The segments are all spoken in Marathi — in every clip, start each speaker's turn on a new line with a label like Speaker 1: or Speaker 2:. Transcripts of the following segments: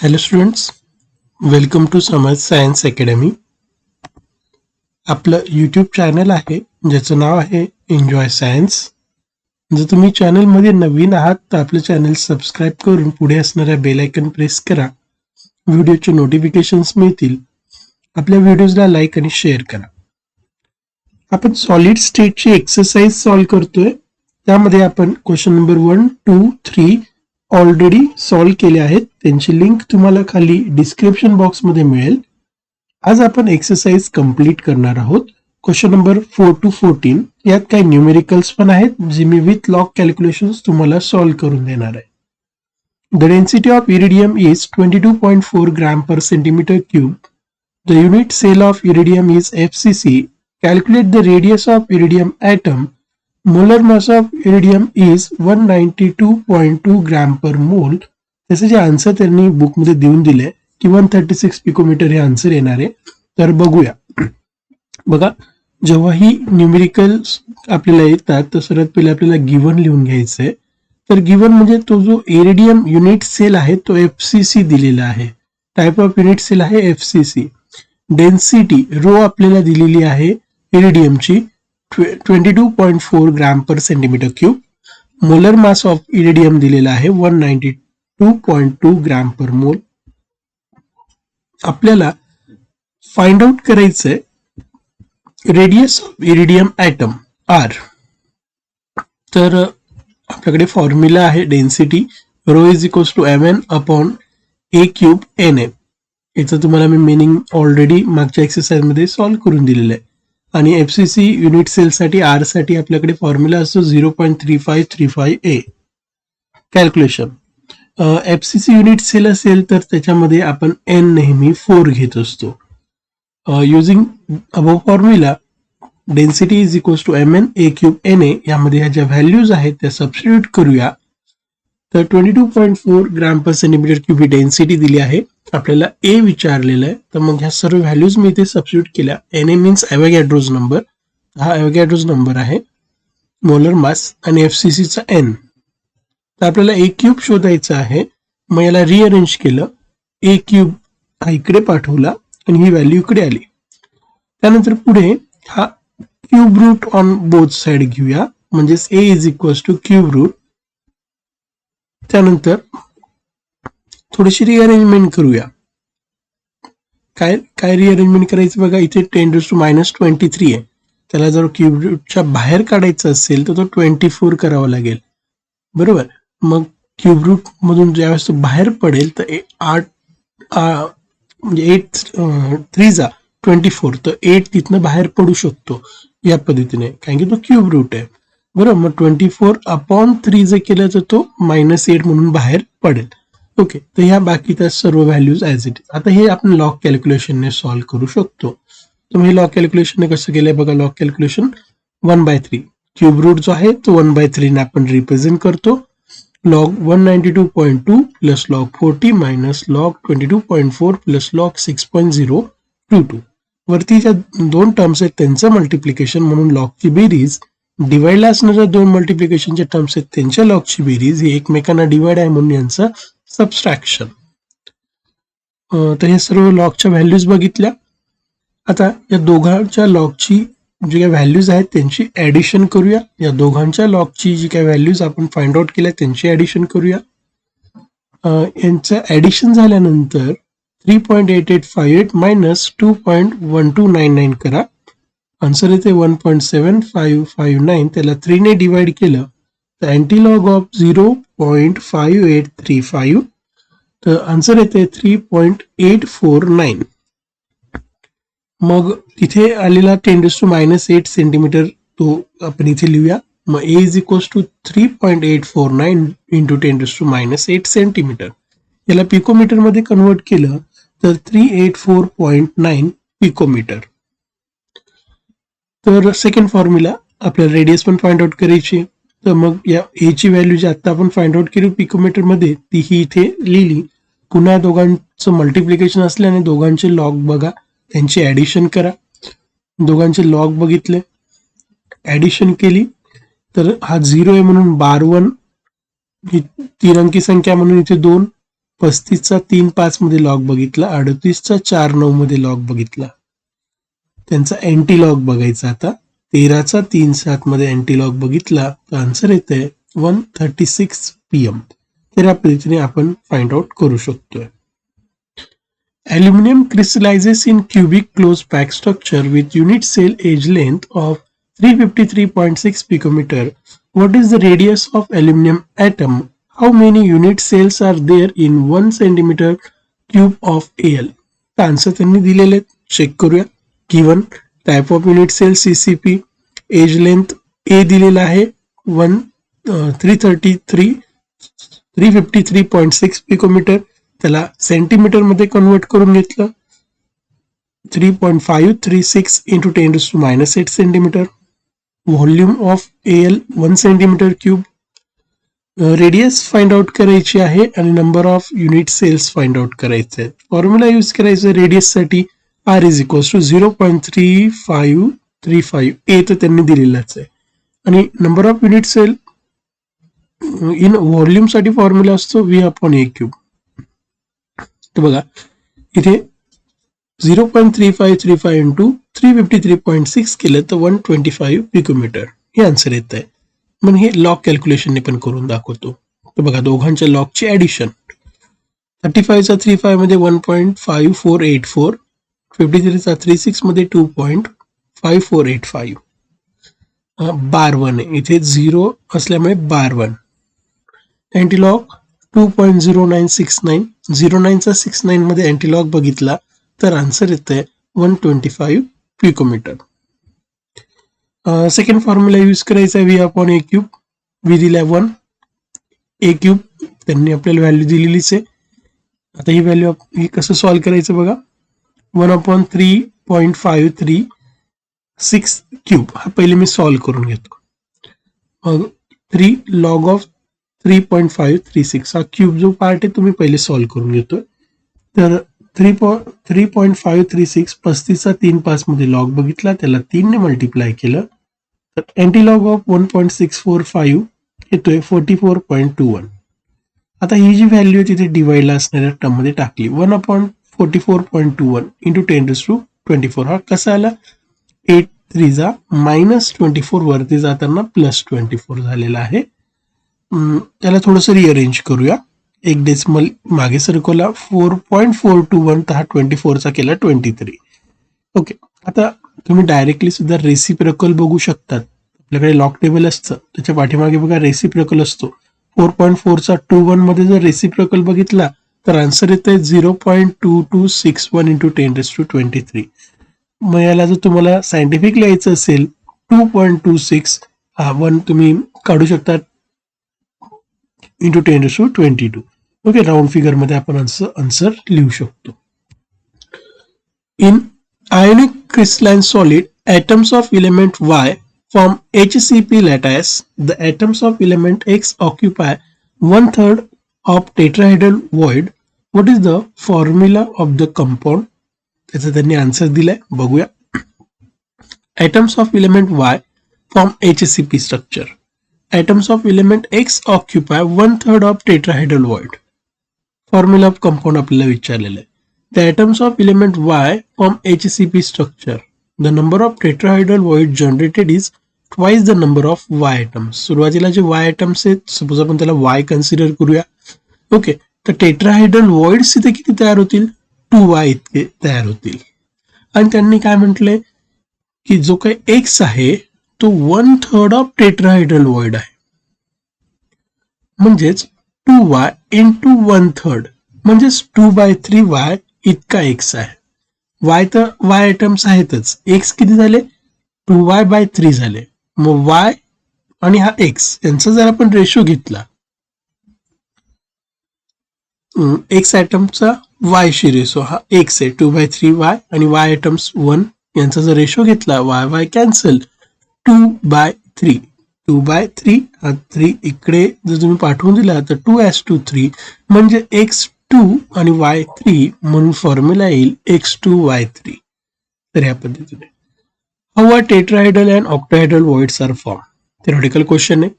Speaker 1: Hello students, welcome to Samarth science academy. आपलं यूट्यूब चॅनल आहे ज्याचं नाव आहे एन्जॉय सायन्स. जर तुम्ही चॅनलमध्ये नवीन आहात तर आपलं चॅनल सबस्क्राईब करून पुढे असणाऱ्या बेल आयकन प्रेस करा. व्हिडिओचे नोटिफिकेशन्स मिळतील. आपल्या व्हिडिओजला लाईक आणि शेअर करा. आपण सॉलिड स्टेटची एक्सरसाइज सॉल्व्ह करतोय. त्यामध्ये आपण क्वेश्चन नंबर 1, 2, 3 ऑलरेडी सॉल्व्ह केले आहेत. त्यांची लिंक तुम्हाला खाली डिस्क्रिप्शन बॉक्समध्ये मिळेल. आज आपण एक्सरसाइज कंप्लीट करणार आहोत. क्वेश्चन नंबर 4 to 14 यात काही न्यूमेरिकल्स पण आहेत जे मी विथ लॉग कॅल्क्युलेशन्स तुम्हाला सॉल्व्ह करून देणार आहे. The density of iridium is 22.4 gram per centimeter cube. The unit cell of iridium is FCC. Calculate the radius of iridium atom. Molar mass of iridium is 192.2 gram per mole. त्याचे जे आन्सर त्यांनी बुकमध्ये देऊन दिले की 136 पिकोमीटर हे आन्सर येणार आहे. तर बघूया. बघा, जेव्हा ही न्यूमेरिकल्स आपल्याला येतात तर सर्वात पहिले आपल्याला गिव्हन लिहून घ्यायचं आहे. तर गिव्हन म्हणजे तो जो इरिडियम युनिट सेल आहे तो FCC दिलेला आहे. टाइप ऑफ युनिट सेल आहे FCC. डेन्सिटी रो आपल्याला दिलेली आहे इरिडियमची 22.4 gram per centimetre cube. Molar mass of iridium दिलेला आहे 192.2 ग्रॅम पर मोल. आपल्याला फाइंड आउट करायचंय radius of iridium atom R. तर आपल्याकडे फॉर्म्युला आहे density rho is equals to mn upon a cube na. याचं तुम्हाला मी मिनिंग ऑलरेडी मागच्या एक्सरसाइजमध्ये सॉल्व्ह करून दिलेलं आहे. आणि FCC युनिट सेलसाठी R साठी आपल्याकडे फॉर्म्युला असतो 0.3535a. Calculation FCC unit sale असेल तर त्याच्यामध्ये आपण n नेहमी 4 घेत असतो. Using above formula density is equals to mn a cube na. यामध्ये ह्या ज्या व्हॅल्यूज आहेत त्या सबस्टिट्यूट करूया. तर 22.4 ग्रॅम पर सेंटीमीटर क्यूब ही डेन्सिटी दिली आहे. आपल्याला A विचारलेलं आहे तर मग ह्या सर्व व्हॅल्यूज मी इथे सबस्टिट्यूट केल्या. Na मीन्स ॲव्होगॅड्रोज नंबर, हा ॲव्होगॅड्रोज नंबर आहे. मोलर मास आणि FCC चा n. तर आपल्याला a क्यूब शोधायचा आहे. मग याला रिअरेंज केलं, a क्यूब हा इकडे पाठवला आणि ही व्हॅल्यू इकडे आली. त्यानंतर पुढे हा cube root on both side घेऊया, म्हणजेच a is equals to cube root. त्यानंतर थोडीशी रिअरेंजमेंट करूया. काय रिअरेंजमेंट करायचं बघा, इथे 10⁻23 आहे. त्याला जर क्यूब रूटच्या बाहेर काढायचं असेल तर तो 24 करावा लागेल, बरोबर. मग क्यूब रूट मधून ज्यावेळेस तो बाहेर पडेल तर 8 3 24, तर 8 तिथनं बाहेर पडू शकतो या पद्धतीने, कारण की तो क्यूब रूट आहे, बरोबर. मग 24 अपॉन 3 जर केलं तर तो -8 म्हणून बाहेर पडेल. ओके, तर ह्या बाकीच्या सर्व व्हॅल्यूज ॲज इट इज. आता हे आपण लॉग कॅल्क्युलेशनने सॉल्व्ह करू शकतो. तर मग हे लॉग कॅल्क्युलेशनने कसं केलंय बघा. लॉग कॅल्क्युलेशन 1/3 क्यूब रूट जो आहे तो 1/3 ने आपण रिप्रेझेंट करतो. Log 192.2 plus log 40 minus log 22.4 plus log 6.022. वरती ज्या दोन टर्म्स आहेत त्यांचं मल्टिप्लिकेशन म्हणून लॉगची बेरीज, डिवाइडला असणाऱ्या दोन मल्टिप्लिकेशनच्या टर्म्स आहेत त्यांच्या लॉगची बेरीज, ही एकमेकांना डिवाइड आहे म्हणून यांचं सबस्ट्रॅक्शन. तर हे सर्व लॉगच्या व्हॅल्यूज बघितल्या. आता या दोघांच्या लॉगची जी काही व्हॅल्यूज आहेत त्यांची ॲडिशन करूया. या दोघांच्या लॉगची जी काही व्हॅल्यूज आपण फाइंड आउट केल्या त्यांची ॲडिशन करूया. यांचं ॲडिशन झाल्यानंतर 3.8858 मायनस 2.1299 करा. आन्सर येते 1.7559. त्याला 3 ने डिवाइड केलं तर अँटीलॉग ऑफ 0.5835, तर आन्सर येते 3.849. मग तिथे आलेला 10⁻8 सेंटीमीटर तो आपण इथे लिहूया. मग a is equals to 3.849 into 10⁻8 centimetre. याला पिकोमीटर मध्ये कन्वर्ट केलं तर 384.9 पिकोमीटर. तर सेकंड फॉर्म्युला आपल्याला रेडियस पण फाइंड आउट करायची. तर मग या a ची व्हॅल्यू जी आता आपण फाइंड आउट केली पिकोमीटर मध्ये ती ही इथे लिहिली. पुन्हा दोघांचं मल्टिप्लिकेशन असल्याने दोघांचे लॉग बघा, त्यांची ॲडिशन करा. दोघांचे लॉग बघितले, ॲडिशन केली तर हा 0 आहे म्हणून 12, ही 3 अंकी संख्या म्हणून इथे 2, 35चा 3-5 मध्ये लॉग बघितला, 38चा 4-9 मध्ये लॉग बघितला. त्यांचा अँटीलॉग बघायचा आता. 13चा 3-7 मध्ये अँटीलॉग बघितला तर आन्सर येतंय 1:36 PM. तर या पद्धतीने आपण फाइंड आउट करू शकतोय. Aluminum crystallizes in cubic closed pack structure with unit cell edge length of 353.6 picometer. What is the radius of aluminum atom? How many unit cells are there in 1 centimeter cube of Al? Answer त्यांनी दिलेले चेक करूया. Given type of unit cell CCP, edge length a दिलेला आहे 353.6 पिकोमीटर. त्याला सेंटीमीटर मध्ये कन्वर्ट करून घेतलं 3.536 into 10⁻⁸ centimetre. Volume of Al 1 centimetre cube. Radius find out करायची आहे आणि number of unit cells find out करायचे आहेत. फॉर्म्युला यूज करायचं रेडियस साठी R is equals to 0.3535. A तर त्यांनी दिलेलाच आहे आणि number of unit cell in volume साठी फॉर्म्युला असतो V/A क्यूब. तर बघा इथे 0.3535 इंटू 353.6 केलं तर 125 पिकोमीटर हे आन्सर येत आहे. मग हे लॉग कॅल्क्युलेशनने पण करून दाखवतो. तर बघा दोघांच्या लॉगची ऍडिशन 35चा 35 मध्ये 1.5484, 53चा 36 मध्ये 2.5485. बार 1 आहे इथे 0 असल्यामुळे बार 1. अँटीलॉग 2.0969, 09चा 69 मध्ये अँटीलॉग बघितला तर आन्सर येत आहे 125 पिकोमीटर. सेकंड फॉर्म्युला यूज करायचा आहे V/A क्यूब. V दिलाय 1, A क्यूब त्यांनी आपल्याला व्हॅल्यू दिलेलीच आहे. आता ही व्हॅल्यू ही कसं सॉल्व्ह करायचं बघा. 1/3.536 क्यूब हा पहिले मी सॉल्व्ह करून घेतो. मग 3 लॉग ऑफ 3.536 हा क्यूब जो पार्ट आहे तुम्ही पहिले सॉल्व्ह करून घेतोय. तर 3.536 35चा 3-5 मध्ये लॉग बघितला त्याला 3 ने मल्टिप्लाय केलं तर अँटीलॉग ऑफ 1.645 येतोय 44.21. आता ही जी व्हॅल्यू आहे तिथे डिवाइडला असणाऱ्या टर्म मध्ये टाकली 1/44.21 इंटू 10⁻24. हा कसा आला 8 3 -24 वरती जाताना +24 झालेला आहे. त्याला थोडंसं रिअरेंज करूया. एक डेसिमल मागे सरकवला 4.421 तर हा 24चा केला 23. ओके. आता तुम्ही डायरेक्टली सुद्धा रेसिप्रोकल बघू शकतात. आपल्याकडे लॉग टेबल असतं त्याच्या पाठीमागे बघा रेसिप्रोकल असतो. 4.4चा 21 मध्ये जर रेसिप्रोकल बघितला तर आन्सर येतोय 0.2261 इंटू 10⁻23. मग याला जर तुम्हाला सायंटिफिक लिहायचं असेल 2.26 हा 1 तुम्ही काढू शकता इंटू 10⁻22. ओके. राऊंड फिगर मध्ये आपण आन्सर लिहू शकतो. In ionic crystalline solid, atoms of element Y form HCP lattice. The atoms of element X occupy 1/3 of tetrahedral void. What is the formula of the compound? त्याचा त्यांनी आन्सर दिलाय बघूया. Atoms of element Y form HCP structure. Atoms of element X occupy 1/3 of tetrahedral void. Formula of compound आपल्याला विचारलेलं आहे. The atoms of element Y form HCP structure. The number of tetrahedral void generated is twice the number of Y atoms. सुरुवातीला जे Y atoms आहेत सपोज आपण त्याला Y कन्सिडर करूया. ओके. तर टेट्राहायड्रल वॉइड्स इथे किती तयार होतील 2Y इतके तयार होतील. आणि त्यांनी काय म्हटलंय की जो काही X आहे तो 1/3 ऑफ टेट्राहायड्रल वॉइड आहे. म्हणजेच 2Y इंटू 1/3 म्हणजेच 2/3Y इतका X आहे. Y तर Y आयटम्स आहेतच. X किती झाले 2Y/3 झाले. मग Y आणि हा X यांचा जर आपण रेशो घेतला X आयटमचा Y शी रेशो हा X आहे 2/3Y आणि Y आयटम्स 1 यांचा जर रेशो घेतला Y कॅन्सल 2/3 2/3 हा 3 इकडे जर तुम्ही पाठवून दिला तर 2:3 म्हणजे X2 आणि Y3 म्हणून फॉर्म्युला येईल X2Y3. तर या पद्धतीने how are tetrahedral and octahedral voids are form. Theoretical question आहे.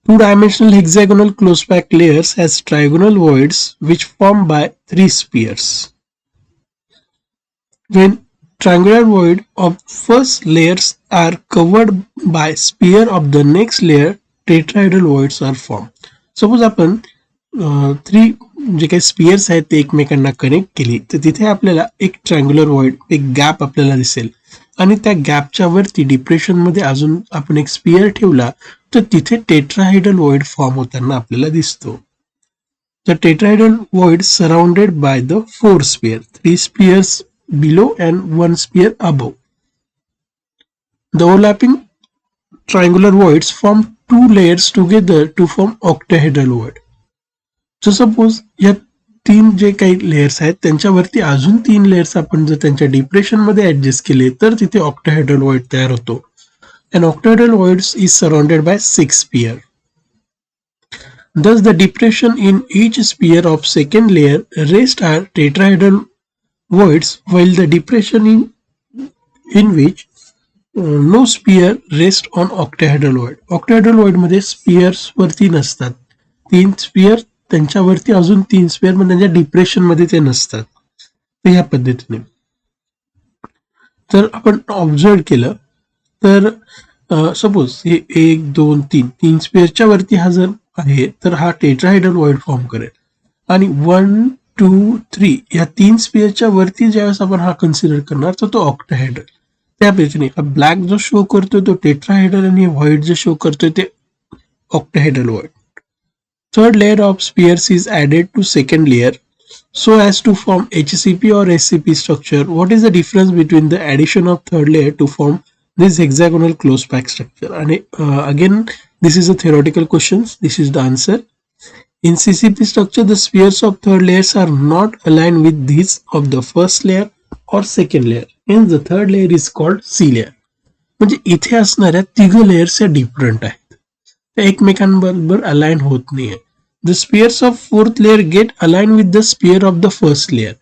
Speaker 1: Two-dimensional hexagonal close packed layers has trigonal voids which form by three spheres. When triangular void of first layers are covered by sphere of the next layer, tetrahedral voids are formed. Suppose आपण थ्री जे काही स्पियर्स आहेत ते एकमेकांना कनेक्ट केली तर तिथे आपल्याला एक ट्रायंग्युलर व्हॉइड, एक गॅप आपल्याला दिसेल आणि त्या गॅपच्या वरती डिप्रेशन मध्ये अजून आपण एक स्पियर ठेवला तर तिथे टेट्राहेड्रल व्हॉइड फॉर्म होताना आपल्याला दिसतो. The tetrahedral void surrounded by the four spheres, three spheres below and one sphere above. The overlapping triangular voids form two layers together to form octahedral void. So suppose या तीन जे काही लेयर्स आहेत त्यांच्यावरती अजून तीन लेयर्स आपण जर त्यांच्या डिप्रेशन मध्ये ऍडजस्ट केले तर तिथे ऑक्टाहेड्रल व्हॉइड तयार होतो. An octahedral void is surrounded by six spheres. Thus, the depression in each sphere of second layer rest are tetrahedral voids, while the depression in which no sphere rest on octahedral void. Octahedral void मध्ये स्पियर्स वरती नसतात. तीन स्पियर त्यांच्यावरती अजून तीन स्पियर म्हणजे त्यांच्या डिप्रेशन मध्ये ते नसतात. तर ह्या पद्धतीने तर आपण ऑब्झर्व केलं तर सपोज हे एक दोन तीन तीन स्पेअरच्या वरती हा जर आहे तर हा टेट्राहेड्रल व्हॉइड फॉर्म करेल आणि 1 2 3 या तीन स्पेअरच्या वरती ज्यावेळेस आपण हा कन्सिडर करणार तर तो ऑक्टाहेड्रल. त्या पद्धतीने हा ब्लॅक जो शो करतोय तो टेट्राहेड्रल आणि व्हाईट जो शो करतोय ते octahedral void. Third layer of spheres is added to second layer so as to form HCP or SCP structure. What is the difference between the addition of third layer to form this hexagonal close pack structure? And again, this is a theoretical question. This is the answer. In CCP structure, the spheres of third layers are not aligned with these of the first layer or second layer. Hence, the third layer is called C layer. म्हणजे इथे असणाऱ्या तिघ लेयर्स या डिफरंट आहेत, त्या एकमेकांबरोबर अलाइन होत नाहीये. The spheres of fourth layer get align with the sphere of the first layer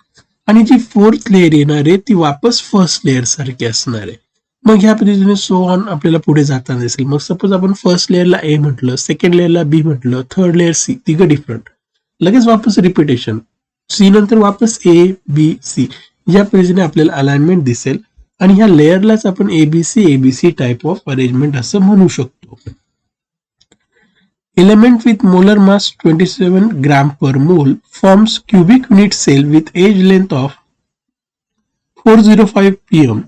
Speaker 1: आणि जी फोर्थ लेअर येणार आहे ती वापस फर्स्ट लेअर सारखी असणार आहे. मग ह्या पद्धतीने सो ऑन आपल्याला पुढे जाताना दिसेल. मग सपोज आपण फर्स्ट लेअरला ए म्हटलं, सेकंड लेअरला बी म्हटलं, थर्ड लेअर सी, तिघं डिफरंट, लगेच वापस रिपिटेशन, सी नंतर वापस ए बी सी, या पद्धतीने आपल्याला अलाइनमेंट दिसेल आणि ह्या लेअरलाच आपण एबीसी टाइप ऑफ अरेंजमेंट असं म्हणू शकतो. Element with molar mass 27 gram per mole forms cubic unit cell with edge length of 405 pm.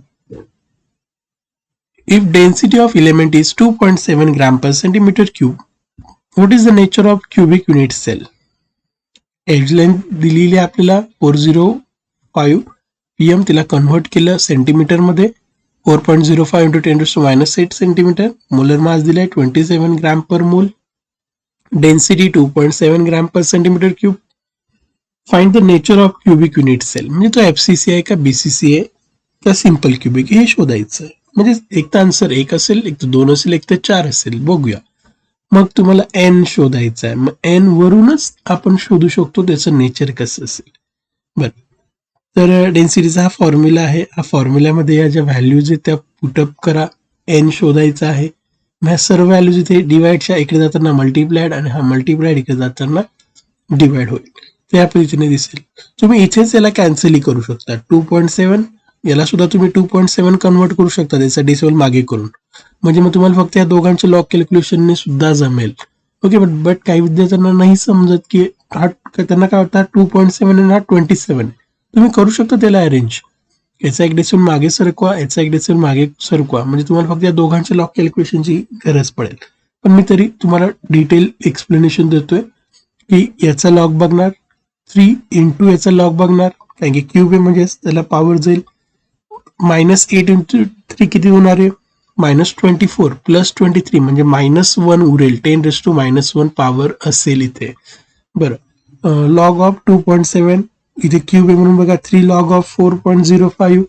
Speaker 1: If density of element is 2.7 gram per centimeter cube, what is the nature of cubic unit cell? Edge length दिलेली आपल्याला 405 pm, तिला कन्व्हर्ट केलं सेंटीमीटर मध्ये 4.05 into 10⁻⁸ सेंटीमीटर. मोलर मास दिलाय 27 gram per mole. Density 2.7 gram per centimetre cube. Find the nature of cubic unit cell. म्हणजे तो एफसीसी आहे का बीसीसी आहे का सिंपल क्युबिक हे शोधायचं आहे. म्हणजे एक तर आन्सर एक असेल, एक तर दोन असेल, एक तर चार असेल. बघूया. मग तुम्हाला एन शोधायचं आहे. मग एन वरूनच आपण शोधू शकतो त्याचं नेचर कसं असेल. बर, तर डेन्सिटीचा हा फॉर्म्युला आहे. हा फॉर्म्युल्यामध्ये या ज्या व्हॅल्यूज आहेत त्या पुटअप करा. एन शोधायचा आहे. ह्या सर्व व्हॅल्यूज इथे डिवाइडच्या इकडे जाताना मल्टिप्लाइड आणि हा मल्टिप्लाइड इकडे जाताना डिवाइड होईल. त्या पद्धतीने दिसेल. तुम्ही इथेच याला कॅन्सलही करू शकता. 2.7 याला सुद्धा तुम्ही 2.7 कन्वर्ट करू शकता त्याचा डेसिमल मागे करून. म्हणजे मग तुम्हाला फक्त या दोघांच्या लॉग कॅल्क्युलेशनने सुद्धा जमेल. ओके, बट काही विद्यार्थ्यांना नाही समजत की हा, त्यांना काय वाटतं 2.7 आणि हा 27. तुम्ही करू शकता त्याला अरेंज. याचा एक डेसिमल मागे सरकवा, याचा एक डेसिमल मागे सरकवा, म्हणजे तुम्हाला फक्त या दोघांच्या लॉग कॅल्क्युलेशनची गरज पडेल. पण मी तरी तुम्हाला डिटेल एक्सप्लेनेशन देतोय की याचा लॉग बघणार 3 इंटू याचा लॉग बघणार, कारण की क्यूब आहे म्हणजे त्याला पॉवर जाईल. -8 इंटू 3 किती होणार आहे? -24 प्लस 23 म्हणजे -1 उरेल. 10⁻⁻1 पॉवर असेल इथे. बरं, लॉग ऑफ 2.7 इथे क्यूब आहे म्हणून बघा 3 log of 4.05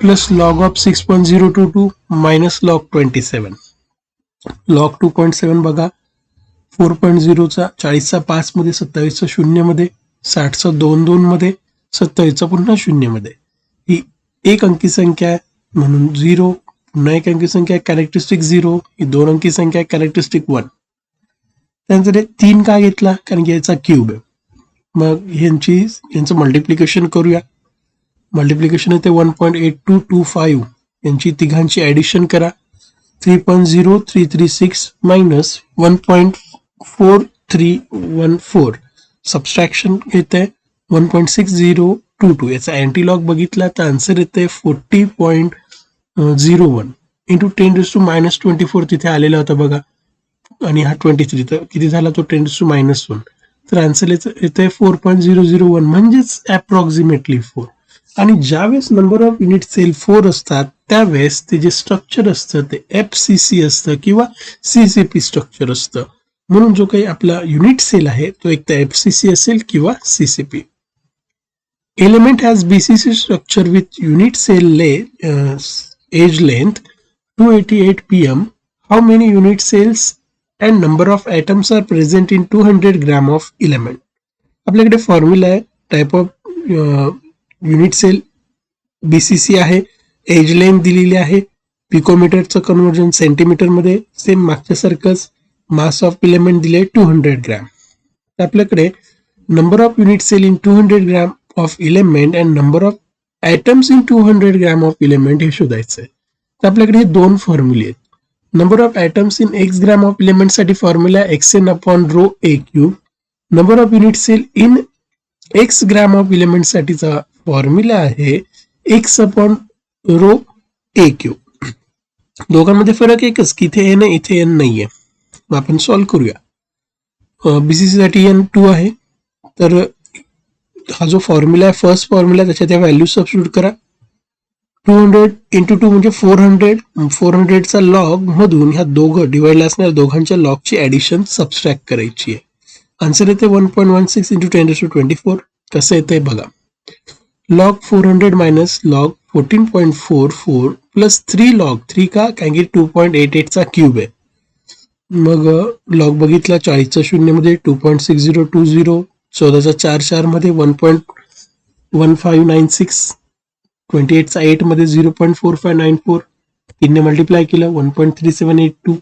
Speaker 1: plus log of 6.022 minus log 27. Log 2.7 बघा 4.0चा 40चा 5 मध्ये, 27चा 0 मध्ये, 60चा 2 मध्ये, 27चा पुन्हा 0 मध्ये. ही एक अंकी संख्या आहे म्हणून 0, पुन्हा एक अंकी संख्या आहे कॅरेक्टरिस्टिक 0, ही दोन अंकी संख्या आहे कॅरेक्टरिस्टिक 1. त्यानंतर 3 का घेतला, कारण की याचा क्यूब आहे. मग यांचं मल्टिप्लिकेशन करूया. मल्टिप्लिकेशन येते 1.8225. यांची तिघांची ॲडिशन करा. 3.0336 मायनस 1.4314. सबस्ट्रॅक्शन येते 1.6022. याचा अँटीलॉग बघितला तर आन्सर येते 40.01 इंटू 10⁻⁻24 तिथे आलेला होता बघा, आणि हा 23, तर किती झाला तो 10⁻⁻1. तर आन्सर येते 4.001 म्हणजेच अप्रॉक्सिमेटली 4. आणि ज्यावेळेस नंबर ऑफ युनिट सेल 4 असतात त्यावेळेस ते जे स्ट्रक्चर असतं ते FCC असतं किंवा CCP स्ट्रक्चर असतं. म्हणून जो काही आपला युनिट सेल आहे तो एक तर FCC असेल किंवा CCP. Element has BCC structure with unit cell edge length 288 pm. How many unit cells and number of atoms are present in 200 gram of element? आपल्याकडे फॉर्म्युला आहे. Type of unit cell BCC आहे, एज लेंथ दिलेली आहे, पिकोमीटरचं कन्व्हर्जन सेंटीमीटरमध्ये सेम मागच्यासारखंच, मास ऑफ इलेमेंट दिले 200 ग्रॅम. तर आपल्याकडे number of unit cell in 200 gram of element and number of atoms in 200 gram of element हे शोधायचं आहे. तर आपल्याकडे हे दोन फॉर्म्युले आहेत. Number of atoms in x gram of element साठी formula xn/ρ(a³). Number of unit cell in x gram of element साठीचा फॉर्म्युला आहे x/ρ(a³). दोघांमध्ये फरक एकच की इथे n आहे, इथे n नाहीये. मग आपण सॉल्व्ह करूया. BCC साठी n2 आहे, तर हा जो फॉर्म्युला आहे फर्स्ट फॉर्म्युला त्याच्या त्या व्हॅल्यू सबस्टिट्यूट करा. 200 इंटू 2 म्हणजे 400. 400चा लॉग मधून ह्या दोघं डिवाइडला असणाऱ्या दोघांच्या लॉगची ॲडिशन सबस्ट्रॅक्ट करायची आहे. आन्सर येते 1.16 इंटू 10⁻24. कसं येते बघा. Log 400 minus log 14.44 plus 3 log 3 का, कारण की 2.88चा क्यूब आहे. मग लॉग बघितला 40च्या 0 मध्ये 2.6020, 14चा 4 मध्ये 1.1596, 28चा 8 मध्ये 0.4594, 3ने मल्टिप्लाय केलं 1.3782.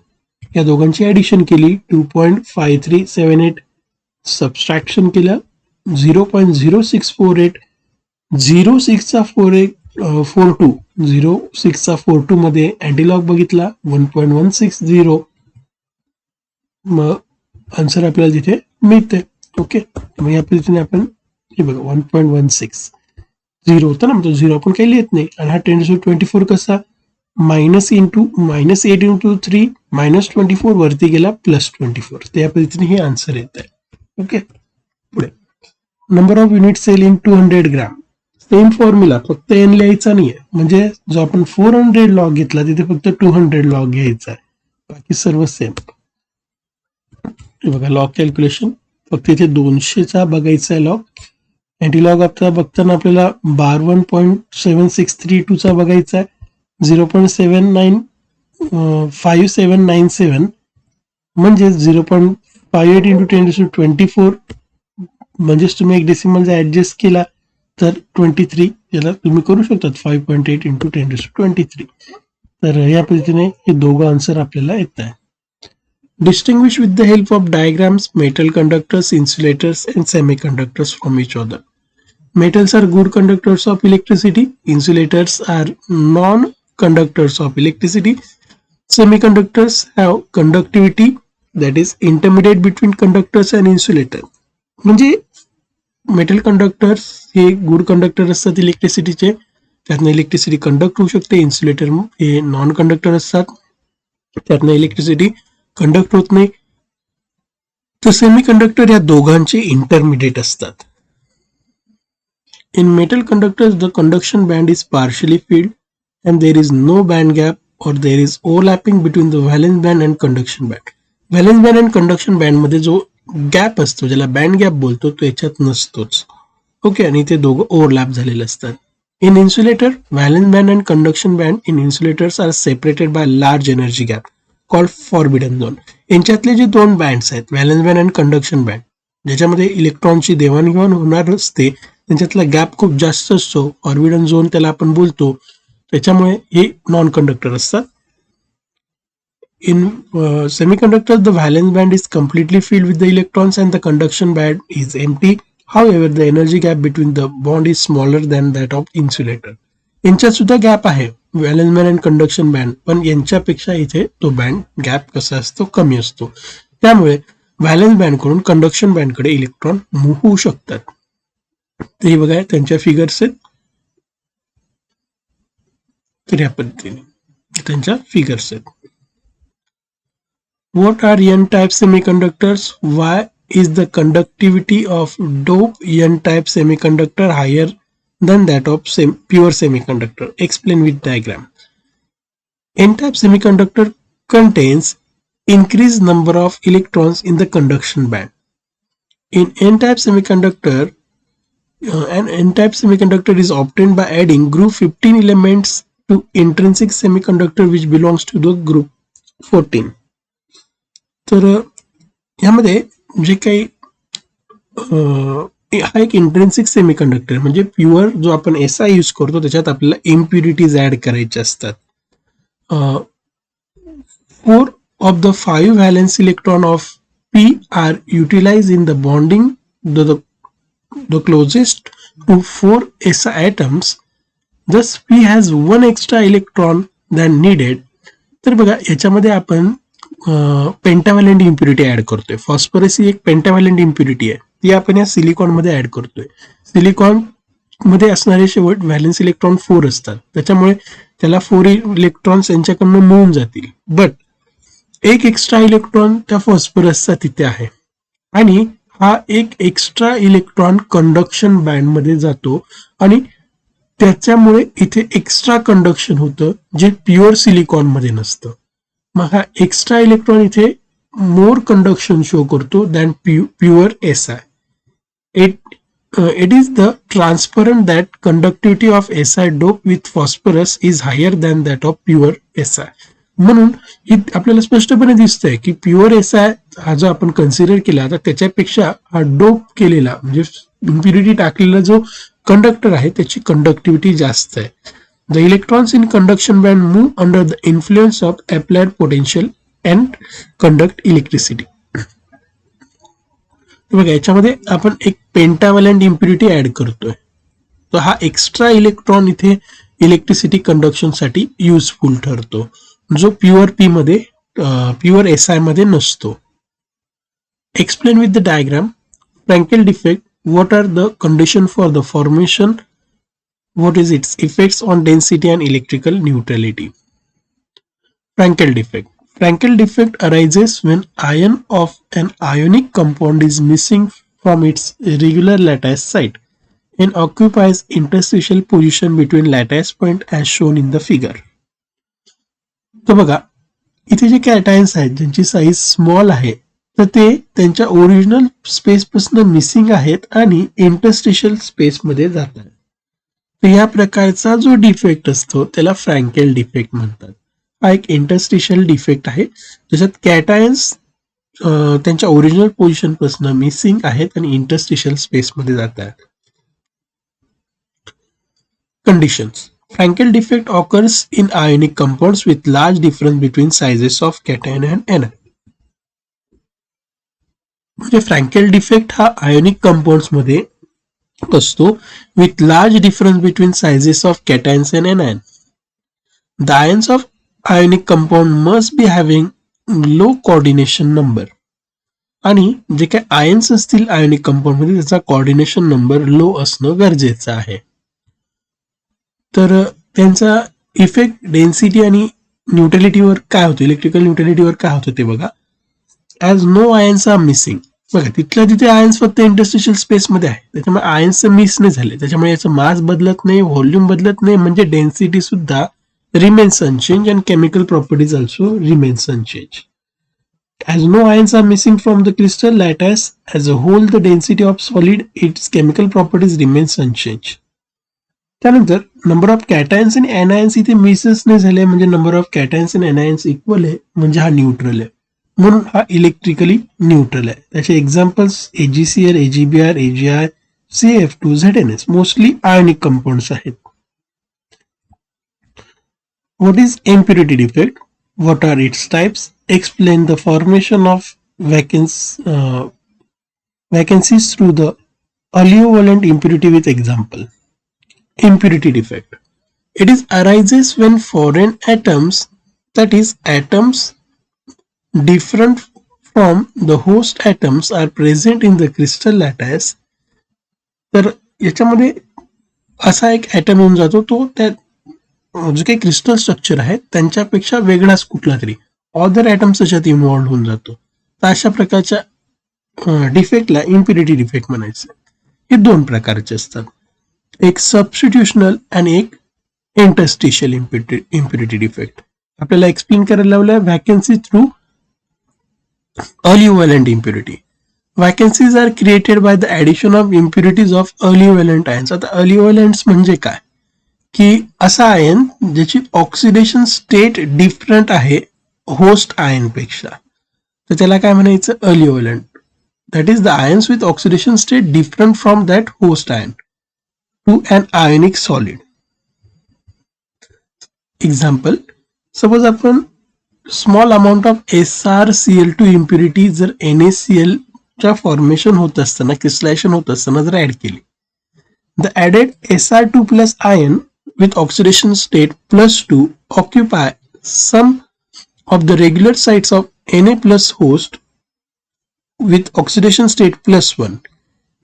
Speaker 1: या दोघांची ॲडिशन केली 2.5378. सबस्ट्रॅक्शन केलं 0.0648. 06चा मध्ये अँटीलॉग बघितला 1.160. मग आन्सर आपल्याला तिथे मिळते. ओके, मग या पद्धतीने आपण हे बघा 1.16 होता ना, तो 0 आपण काही लिहित नाही. आणि हा 10⁻24 कसा, -8 इंटू 3 -24 वरती गेला +24. तर या पद्धतीने हे आन्सर येत आहे. ओके, पुढे number of unit cell in 200 gram. Same formula, फक्त n लिहायचा नाहीये. म्हणजे जो आपण 400 लॉग घेतला तिथे फक्त 200 लॉग घ्यायचा आहे, बाकी सर्व सेम. बघा लॉग कॅल्क्युलेशन, फक्त इथे 200चा बघायचा आहे लॉग. अँटीलॉग आता बघताना आपल्याला 1.7632चा बघायचा आहे. 0.5797 म्हणजे 0.58 इंटू 10⁻24. म्हणजेच तुम्ही एक डेसिमल जर ऍडजस्ट केला तर 23 याला तुम्ही करू शकतात 5.8 इंटू 10⁻23. तर या पद्धतीने हे दोघं आन्सर आपल्याला येत आहे. Distinguish with the help of diagrams metal conductors, insulators and semiconductors from each other. Metals are good conductors of electricity. Insulators are non-conductors of electricity. Semiconductors have conductivity that is intermediate between conductors and insulator. म्हणजे मेटल कंडक्टर्स हे गुड कंडक्टर असतात इलेक्ट्रिसिटीचे, त्यातनं इलेक्ट्रिसिटी कंडक्ट होऊ शकते. इन्सुलेटर हे नॉन कंडक्टर असतात, त्यातनं इलेक्ट्रिसिटी कंडक्ट होत नाही. तर सेमी कंडक्टर या दोघांचे इंटरमिडिएट असतात. In metal conductors the conduction band is partially filled and there is no band gap or there is overlapping between the valence band and conduction band. Valence band and conduction band मध्ये जो गॅप असतो, ज्याला बँड गॅप बोलतो, तो याच्यात नसतोच. ओके, आणि ते दोघं ओव्हरलॅप झालेले असतात. In insulator, valence band and conduction band in insulators are separated by large energy gap called forbidden zone. यांच्यातले जे दोन बँड्स आहेत, व्हॅलेन्स बँड आणि कंडक्शन बँड, ज्याच्यामध्ये इलेक्ट्रॉनची देवाणघेवाण होणार असते, त्यांच्यातला गॅप खूप जास्त असतो. फॉरबिडन झोन त्याला आपण बोलतो. त्याच्यामुळे हे नॉन कंडक्टर असतात. in semiconductor, the valence band is completely filled with the electrons and the conduction band is empty. However, the energy gap between the bond is smaller than that of insulator. यांच्यात सुद्धा गॅप आहे valence band and conduction band, पण यांच्यापेक्षा इथे तो बँड गॅप कसा असतो, कमी असतो. त्यामुळे व्हॅलेन्स बँड कडून कंडक्शन बँड कडे इलेक्ट्रॉन मूव्ह होऊ शकतात. तर हे बघा त्यांच्या फिगर्स आहेत. तर या पद्धतीने त्यांच्या फिगर्स आहेत. What are n-type semiconductors? Why is the conductivity of dope n-type semiconductor higher than that of pure semiconductor? Explain with diagram. N-type semiconductor contains increased number of electrons in the conduction band. In n-type semiconductor, an n-type semiconductor is obtained by adding group 15 elements to intrinsic semiconductor which belongs to the group 14. तर ह्यामध्ये जे काही हा एक इंट्रिन्सिक सेमीकंडक्टर म्हणजे प्युअर जो आपण SI यूज करतो त्याच्यात आपल्याला इम्प्युरिटीज ऍड करायचे असतात. 4 of the 5 valence electron of P are utilized in the bonding the closest to 4 SI atoms. Thus P has 1 extra electron than needed. तर बघा याच्यामध्ये आपण पेंटाव्हॅलेंट इम्प्युरिटी ऍड करतोय. फॉस्फरस ही एक पेंटाव्हॅलेंट इम्प्युरिटी आहे, ती आपण या सिलिकॉन मध्ये ऍड करतोय. सिलिकॉन मध्ये असणारे शेवट व्हॅलेन्स इलेक्ट्रॉन 4 असतात, त्याच्यामुळे त्याला 4 इलेक्ट्रॉन्स यांच्याकडनं मिळून जातील. बट एक एक्स्ट्रा इलेक्ट्रॉन त्या फॉस्फरसचा तिथे आहे आणि हा एक एक्स्ट्रा इलेक्ट्रॉन कंडक्शन बँड मध्ये जातो आणि त्याच्यामुळे इथे एक्स्ट्रा कंडक्शन होतं जे प्युअर सिलिकॉन मध्ये नसतं. मग हा एक्स्ट्रा इलेक्ट्रॉन इथे मोर कंडक्शन शो करतो than pure SI. It is the transparent that conductivity of SI dope with phosphorus is higher than that of pure SI. म्हणून आपल्याला स्पष्टपणे दिसतंय की प्युअर SI हा जो आपण कन्सिडर केला तर त्याच्यापेक्षा हा डोप केलेला म्हणजे इम्प्युरिटी टाकलेला जो कंडक्टर आहे त्याची कंडक्टिव्हिटी जास्त आहे. The electrons in conduction band move under the influence of applied potential and conduct electricity. बघा याच्यामध्ये आपण एक पेंटाव्हॅलेंट इम्प्युरिटी ऍड करतोय, तर हा एक्स्ट्रा इलेक्ट्रॉन इथे इलेक्ट्रिसिटी कंडक्शन साठी युजफुल ठरतो, जो प्युअर P मध्ये प्युअर SI मध्ये नसतो. Explain with the diagram. Frenkel defect. What are the conditions for the formation? What is its effects on density and electrical neutrality? Frankel defect. Frankel defect arises when ion of an ionic compound is missing from its regular lattice site and occupies interstitial position between lattice point as shown in the figure. तर बघा इथे जे कॅटायन्स आहेत ज्यांची साईज स्मॉल आहे तर ते त्यांच्या ओरिजिनल स्पेस पासून मिसिंग आहेत आणि इंटरस्टिशियल स्पेस मध्ये जातात. तर या प्रकारचा जो डिफेक्ट असतो त्याला फ्रँकेल डिफेक्ट म्हणतात. हा एक इंटरस्टिशियल डिफेक्ट आहे ज्याच्यात कॅटायन्स त्यांच्या ओरिजिनल पोझिशन पासून मिसिंग आहेत आणि इंटरस्टिशियल स्पेस मध्ये जातात. Conditions. Frankel defect occurs in ionic compounds with large difference between sizes of cation and anion. म्हणजे फ्रँकेल डिफेक्ट हा आयोनिक कंपाऊंड्स मध्ये असतो with large difference between sizes of cations and anion. The ions of ionic compound must be having low coordination number. आणि जे काही आयन्स असतील आयोनिक कंपाऊंड मध्ये त्याचा कोऑर्डिनेशन नंबर लो असणं गरजेचं आहे. तर त्यांचा इफेक्ट डेन्सिटी आणि न्यूट्रलिटीवर काय होतं, इलेक्ट्रिकल न्यूट्रलिटीवर काय होतं ते बघा. As no ions are missing. बघा तिथल्या तिथे आयन्स फक्त इंटरस्टिशियल स्पेस मध्ये आहे, त्याच्यामुळे आयन्स मिस नाही झाले, त्याच्यामुळे याचं मास बदलत नाही, व्हॉल्यूम बदलत नाही, म्हणजे डेन्सिटी सुद्धा remains unchanged and chemical properties also remains unchanged. As no ions are missing from the crystal lattice as a whole, the density of solid, its chemical properties remains unchanged. त्यानंतर नंबर ऑफ कॅटायन्स आणि एनायन्स इथे मिसच नाही झाले, म्हणजे नंबर ऑफ कॅटायन्स आणि एनायन्स इक्वल आहे, म्हणजे हा न्यूट्रल आहे, म्हणून हा इलेक्ट्रिकली न्यूट्रल आहे. त्याचे examples AgCl, AgBr, AgI, CF2, ZnS mostly ionic compounds आहेत. What is impurity defect? What are its types? explain the formation of vacancies through the oleovalent impurity with example. Impurity defect. It is arises when foreign atoms, that is atoms different from the host atoms, are present in the crystal lattice. तर याच्यामध्ये असा एक ॲटम येऊन जातो तो त्या जो काही क्रिस्टल स्ट्रक्चर आहे त्यांच्यापेक्षा वेगळाच कुठला तरी अदर ॲटम्स त्याच्यात इन्व्हॉल्व्ह होऊन जातो. तर अशा प्रकारच्या डिफेक्टला इम्प्युरिटी डिफेक्ट म्हणायचं. हे दोन प्रकारचे असतात, एक सबस्टिट्युशनल आणि एक इंटरस्टिशियल इम्प्युरिटी डिफेक्ट. आपल्याला एक्सप्लेन करायला लावलं vacancy through oleovalent impurity. Vacancies are created by the addition of impurities of oleovalent ions. आता oleovalents म्हणजे काय, की असा आयन ज्याची ऑक्सिडेशन स्टेट डिफरंट आहे होस्ट आयन पेक्षा, तर त्याला काय म्हणायचं, oleovalent. That is the ions with oxidation state different from that host ion to an ionic solid. Example, suppose आपण small amount of SrCl2 impurity जर NaCl च्या फॉर्मेशन होत असताना, क्रिस्टलायझेशन होत असताना जर ऍड केली, the added Sr2 plus ion with oxidation state +2 occupy some of the regular sites of Na plus host with oxidation state +1.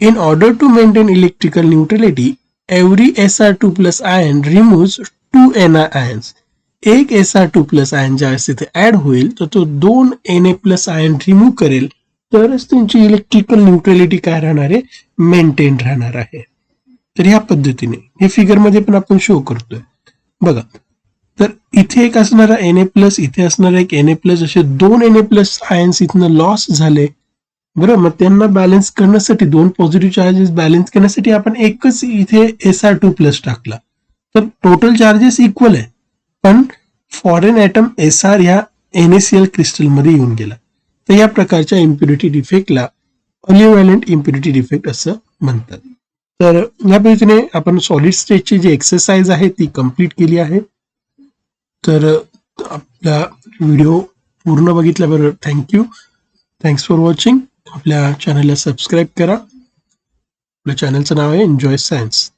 Speaker 1: In order to maintain electrical neutrality, every Sr2 plus ion removes 2 Na ions. एक Sr2 प्लस आयन ज्यावेळेस तिथे ऍड होईल तर तो 2 Na प्लस आयन रिमूव्ह करेल, तरच त्यांची इलेक्ट्रिकल न्यूट्रॅलिटी काय राहणार आहे, मेंटेन राहणार आहे. तर ह्या पद्धतीने हे फिगरमध्ये पण आपण शो करतोय बघा. तर इथे एक असणारा Na प्लस, इथे असणारा एक Na प्लस, असे 2 Na प्लस आयन्स इथनं लॉस झाले. बरं, मग त्यांना बॅलन्स करण्यासाठी, दोन पॉझिटिव्ह चार्जेस बॅलन्स करण्यासाठी आपण एकच इथे Sr2 प्लस टाकला, तर टोटल चार्जेस इक्वल आहे, पण फॉरेन ॲटम Sr ह्या NaCl क्रिस्टलमध्ये येऊन गेला. तर या प्रकारच्या इम्प्युरिटी डिफेक्टला ऑलिओव्हॅलेंट इम्प्युरिटी डिफेक्ट असं म्हणतात. तर या पद्धतीने आपण सॉलिड स्टेटची जी एक्सरसाइज आहे ती कम्प्लीट केली आहे. तर आपला व्हिडिओ पूर्ण बघितल्याबरोबर थँक्यू. Thanks for watching. आपल्या चॅनलला सबस्क्राईब करा. आपल्या चॅनलचं नाव आहे एन्जॉय सायन्स.